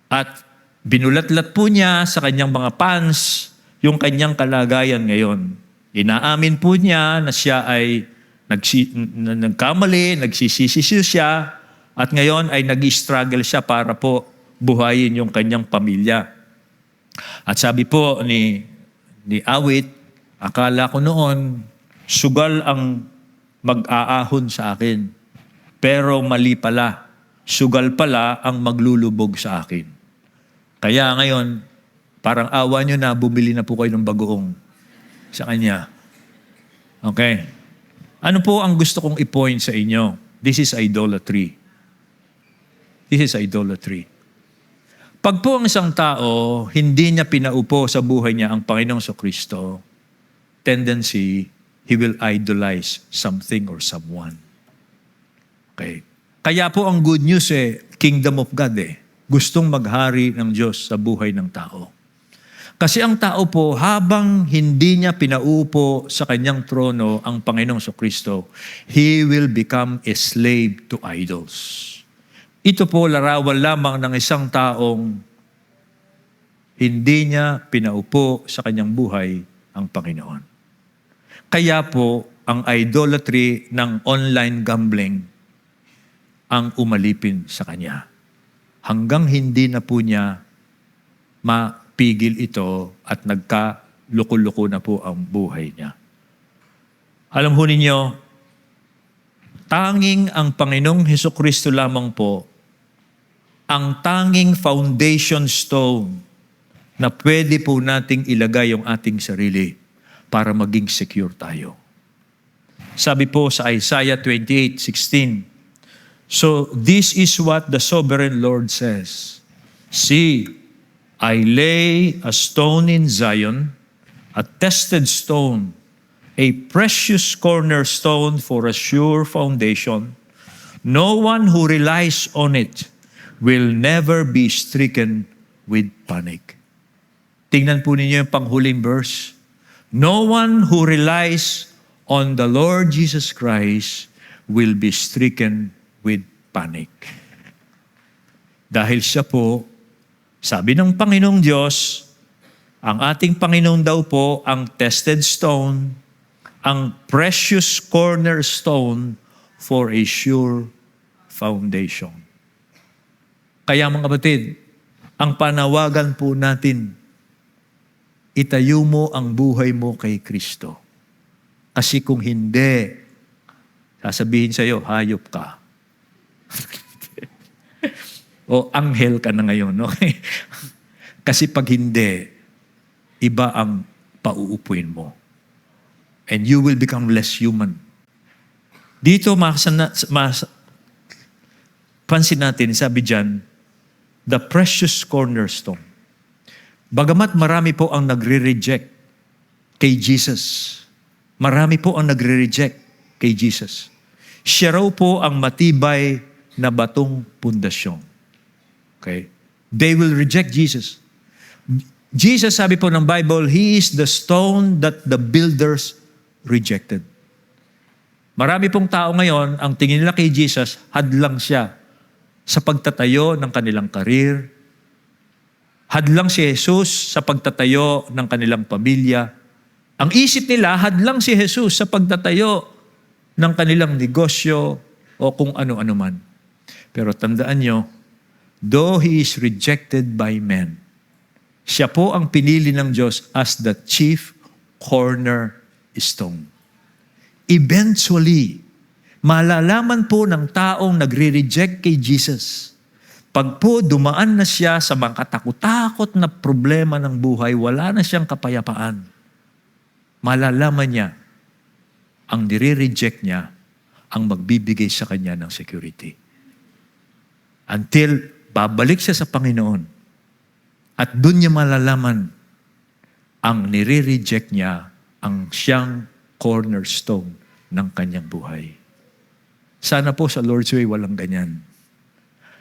At binulat-lat po niya sa kanyang mga fans yung kanyang kalagayan ngayon. Inaamin po niya na siya ay nagkamali, nagsisisi siya, at ngayon ay nag-struggle siya para po buhayin yung kanyang pamilya. At sabi po ni Awit, akala ko noon, sugal ang mag-aahon sa akin. Pero mali pala, sugal pala ang maglulubog sa akin. Kaya ngayon, parang awa nyo na, bumili na po kayo ng bagoong sa kanya. Okay. Ano po ang gusto kong i-point sa inyo? This is idolatry. This is idolatry. Pag po ang isang tao, hindi niya pinaupo sa buhay niya ang Panginoong Kristo, tendency, he will idolize something or someone. Okay. Kaya po ang good news kingdom of God gustong maghari ng Diyos sa buhay ng tao. Kasi ang tao po, habang hindi niya pinaupo sa kanyang trono ang Panginoong Kristo, he will become a slave to idols. Ito po larawan lamang ng isang taong hindi niya pinaupo sa kanyang buhay ang Panginoon. Kaya po, ang idolatry ng online gambling ang umalipin sa kanya. Hanggang hindi na po niya mapigil ito at nagka-luko-luko na po ang buhay niya. Alam ho ninyo, tanging ang Panginoong Hesukristo lamang po ang tanging foundation stone na pwede po nating ilagay yung ating sarili para maging secure tayo. Sabi po sa Isaiah 28:16, so this is what the sovereign Lord says, see, I lay a stone in Zion, a tested stone, a precious cornerstone for a sure foundation. No one who relies on it will never be stricken with panic. Tingnan po ninyo yung panghuling verse. No one who relies on the Lord Jesus Christ will be stricken with panic. Dahil siya po, sabi ng Panginoong Diyos, ang ating Panginoon daw po ang tested stone, ang precious cornerstone for a sure foundation. Kaya mga kapatid, ang panawagan po natin, itayo mo ang buhay mo kay Kristo. Kasi kung hindi, sasabihin sa'yo, hayop ka. O anghel ka na ngayon. Okay? Kasi pag hindi, iba ang pauupuin mo. And you will become less human. Dito, pansin natin, sabi dyan, the precious cornerstone. Bagamat marami po ang nagre-reject kay Jesus. Marami po ang nagre-reject kay Jesus. Siya raw po ang matibay na batong pundasyon. Okay? They will reject Jesus. Jesus, sabi po ng Bible, He is the stone that the builders rejected. Marami pong tao ngayon, ang tingin nila kay Jesus, hadlang siya sa pagtatayo ng kanilang karir. Hadlang si Jesus sa pagtatayo ng kanilang pamilya. Ang isip nila, hadlang si Jesus sa pagtatayo ng kanilang negosyo o kung ano-ano man. Pero tandaan nyo, though He is rejected by men, siya po ang pinili ng Diyos as the chief cornerstone. Eventually, malalaman po ng taong nagre-reject kay Jesus. Pag po dumaan na siya sa mga katakot-takot na problema ng buhay, wala na siyang kapayapaan. Malalaman niya, ang nire-reject niya, ang magbibigay sa kanya ng security. Until babalik siya sa Panginoon, at doon niya malalaman ang nire-reject niya ang siyang cornerstone ng kanyang buhay. Sana po sa Lord's Way walang ganyan.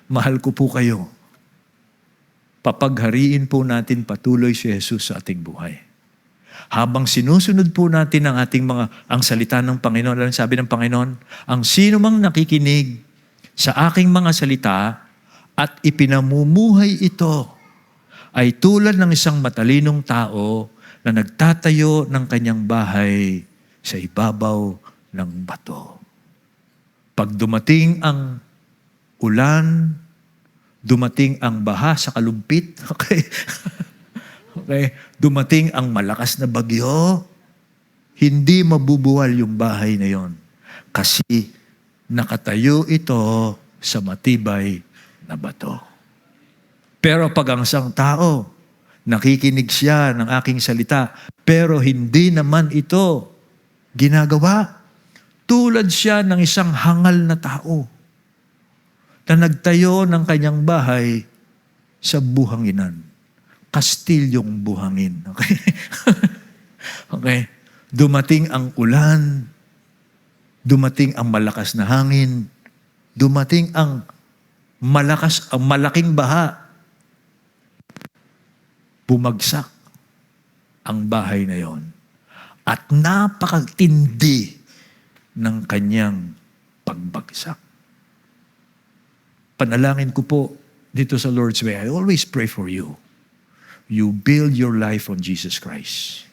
Mahal ko po kayo. Papaghariin po natin patuloy si Jesus sa ating buhay. Habang sinusunod po natin ang salita ng Panginoon, alam sabi ng Panginoon, ang sino mang nakikinig sa aking mga salita at ipinamumuhay ito, ay tulad ng isang matalinong tao na nagtatayo ng kanyang bahay sa ibabaw ng bato. Pag dumating ang ulan, dumating ang baha sa kalumpit, okay? Okay? Dumating ang malakas na bagyo, hindi mabubuwal yung bahay na yon. Kasi nakatayo ito sa matibay na bato. Pero pag ang isang tao, nakikinig siya ng aking salita, pero hindi naman ito ginagawa, tulad siya ng isang hangal na tao na nagtayo ng kanyang bahay sa buhanginan. Kastilyong buhangin. Okay? Okay? Dumating ang ulan, dumating ang malakas na hangin, dumating ang malaking baha, bumagsak ang bahay na yon at napakatindi ng kanyang pagbagsak. Panalangin ko po dito sa Lord's Way, I always pray for you. You build your life on Jesus Christ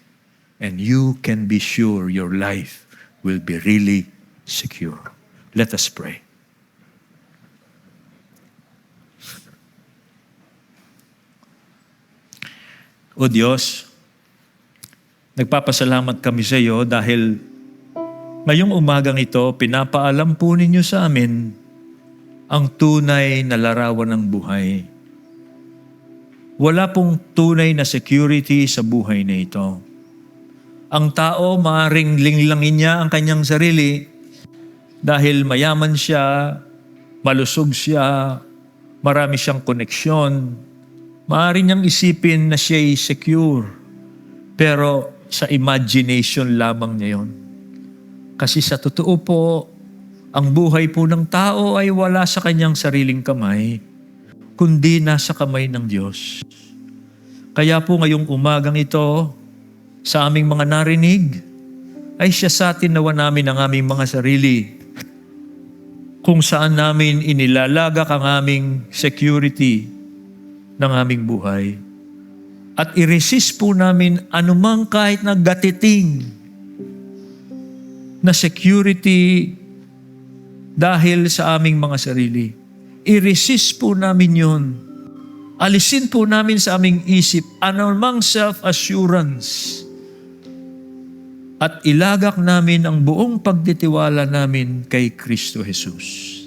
and you can be sure your life will be really secure. Let us pray. O Diyos, nagpapasalamat kami sa iyo dahil ngayong umagang ito, pinapaalam po ninyo sa amin ang tunay na larawan ng buhay. Wala pong tunay na security sa buhay na ito. Ang tao, maaaring linglangin niya ang kanyang sarili dahil mayaman siya, malusog siya, marami siyang koneksyon. Maaari niyang isipin na siya'y secure, pero sa imagination lamang niya yun. Kasi sa totoo po, ang buhay po ng tao ay wala sa kanyang sariling kamay, kundi nasa kamay ng Diyos. Kaya po ngayong umagang ito, sa aming mga narinig, ay siya sa atin nawa namin ang aming mga sarili, kung saan namin inilalagak ang aming security ng aming buhay. At i-resist po namin anumang kahit na gatiting na security dahil sa aming mga sarili. I-resist po namin yun. Alisin po namin sa aming isip anumang self-assurance at ilagak namin ang buong pagtitiwala namin kay Kristo Jesus.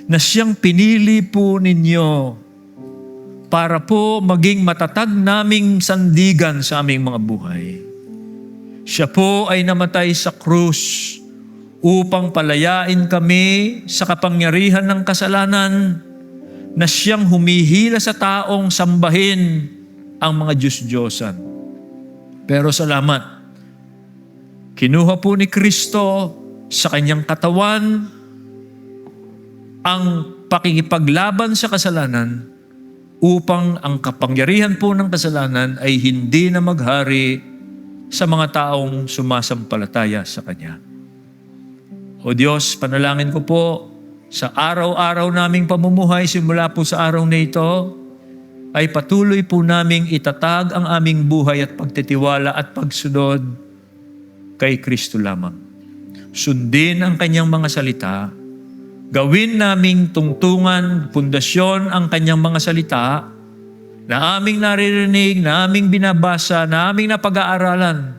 Na siyang pinili po ninyo para po maging matatag naming sandigan sa aming mga buhay. Siya po ay namatay sa krus upang palayain kami sa kapangyarihan ng kasalanan na siyang humihila sa taong sambahin ang mga Diyos-Diyosan. Pero salamat, kinuha po ni Kristo sa kanyang katawan ang pakikipaglaban sa kasalanan upang ang kapangyarihan po ng kasalanan ay hindi na maghari sa mga taong sumasampalataya sa Kanya. O Diyos, panalangin ko po sa araw-araw naming pamumuhay simula po sa araw na ito, ay patuloy po naming itatag ang aming buhay at pagtitiwala at pagsunod kay Kristo lamang. Sundin ang Kanyang mga salita, gawin naming tungtungan, pundasyon ang Kanyang mga salita na aming naririnig, na aming binabasa, na aming napag-aaralan.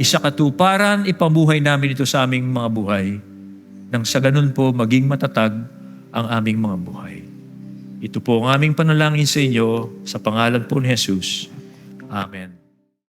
Isakatuparan, ipamuhay namin ito sa aming mga buhay. Nang sa ganun po, maging matatag ang aming mga buhay. Ito po ang aming panalangin sa inyo, sa pangalan po ni Jesus. Amen.